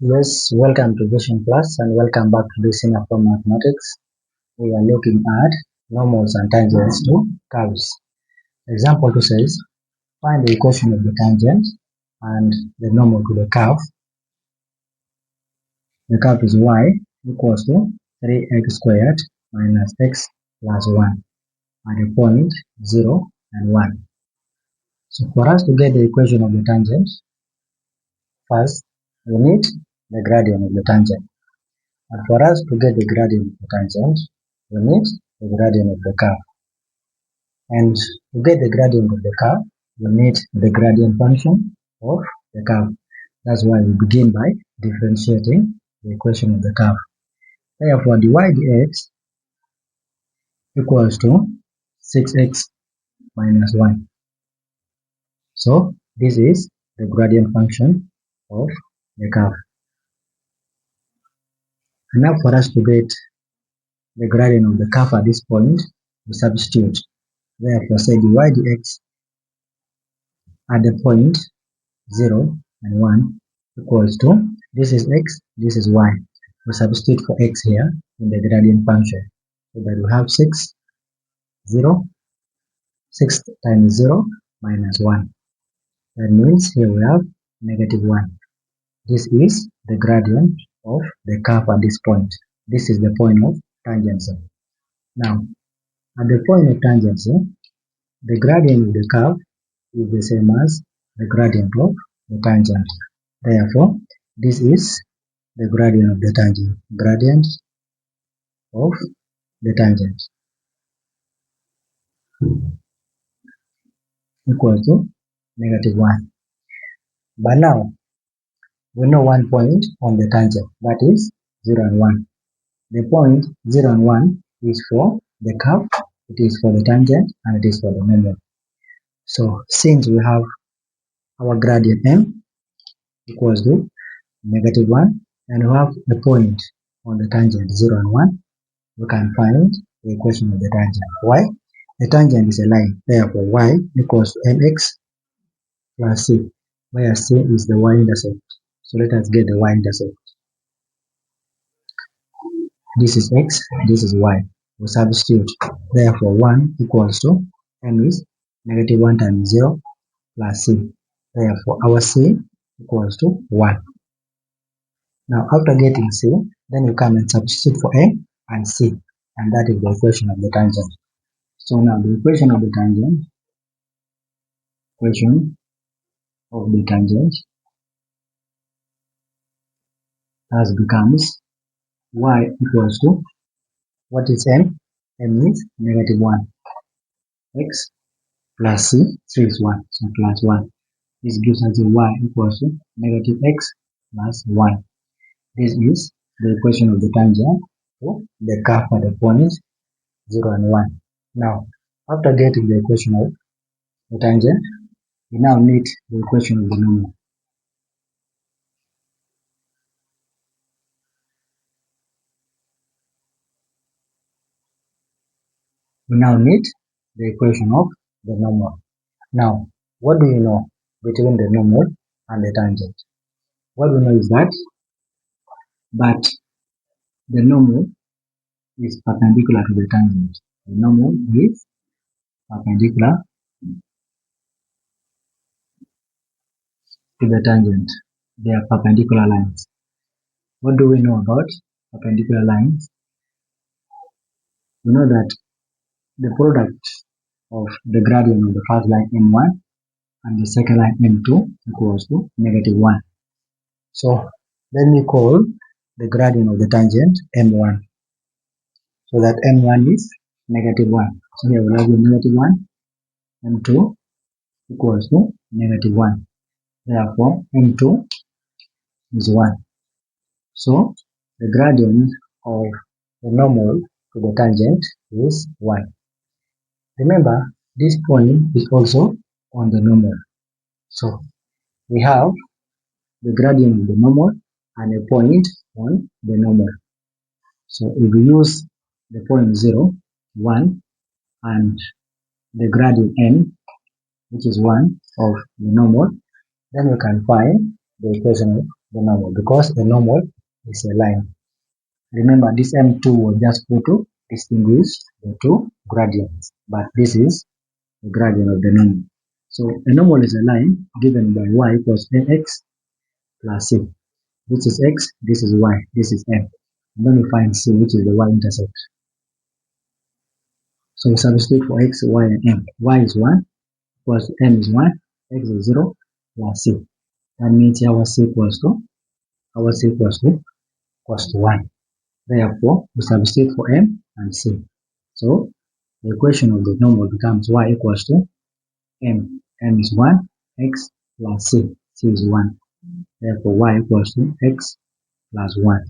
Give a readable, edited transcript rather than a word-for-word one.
Yes, welcome to Vision Plus and welcome back to this S.4 Mathematics. We are looking at normals and tangents to curves. Example 2 says, find the equation of the tangent and the normal to the curve. The curve is y equals to 3x squared minus x plus 1 at the point 0 and 1. So for us to get the equation of the tangent, first we need the gradient of the tangent. And for us to get the gradient of the tangent, we need the gradient of the curve. And to get the gradient of the curve, we need the gradient function of the curve. That's why we begin by differentiating the equation of the curve. Therefore, dy dx equals to 6x minus 1. So, this is the gradient function of the curve. And now for us to get the gradient of the curve at this point, we substitute. Therefore, say dy dx at the point 0 and 1 equals to, this is x, this is y. We substitute for x here in the gradient function. So that we have 6 times 0 minus 1. That means here we have negative 1. This is the gradient of the curve at this point. This is the point of tangency. Now, at the point of tangency, the gradient of the curve is the same as the gradient of the tangent. Therefore, this is the gradient of the tangent. Gradient of the tangent equal to negative 1. But now, we know one point on the tangent, that is 0 and 1. The point 0 and 1 is for the curve, it is for the tangent, and it is for the normal. So, since we have our gradient m equals to negative 1, and we have the point on the tangent 0 and 1, we can find the equation of the tangent. Why? The tangent is a line, therefore y equals to mx plus c, where c is the y-intercept. So let us get the y-intercept. This is x, this is y. We substitute. Therefore 1 equals to m is negative 1 times 0 plus c. Therefore our c equals to 1. Now after getting c, then you come and substitute for a and c, and that is the equation of the tangent. So now the equation of the tangent thus becomes y equals to, what is m? M is negative 1. X plus c, 3 is 1, so plus 1. This gives us a y equals to negative x plus 1. This is the equation of the tangent for the curve at the points 0 and 1. Now, after getting the equation of the tangent, we now need the equation of the normal. We now need the equation of the normal. Now, what do you know between the normal and the tangent? What we know is that the normal is perpendicular to the tangent. The normal is perpendicular to the tangent. They are perpendicular lines. What do we know about perpendicular lines? We know that the product of the gradient of the first line m1 and the second line m2 equals to negative 1. So let me call the gradient of the tangent m1. So that m1 is negative 1. So here we'll have negative 1, m2 equals to negative 1. Therefore, m2 is 1. So the gradient of the normal to the tangent is 1. Remember, this point is also on the normal. So we have the gradient of the normal and a point on the normal. So if we use the point 0, 1 and the gradient n, which is 1 of the normal, then we can find the equation of the normal, because the normal is a line. Remember, this M2 was just put to distinguish the two gradients, but this is the gradient of the normal. So a normal is a line given by y equals ax plus c. This is x, this is y, this is m. And then we find c, which is the y-intercept. So we substitute for x, y, and m. Y is 1, equals m is 1, x is 0, plus c. That means our c equals to 1. Therefore, we substitute for m and c. So the equation of the normal becomes y equals to m. M is 1, x plus c. C is 1. Therefore, y equals to x plus 1.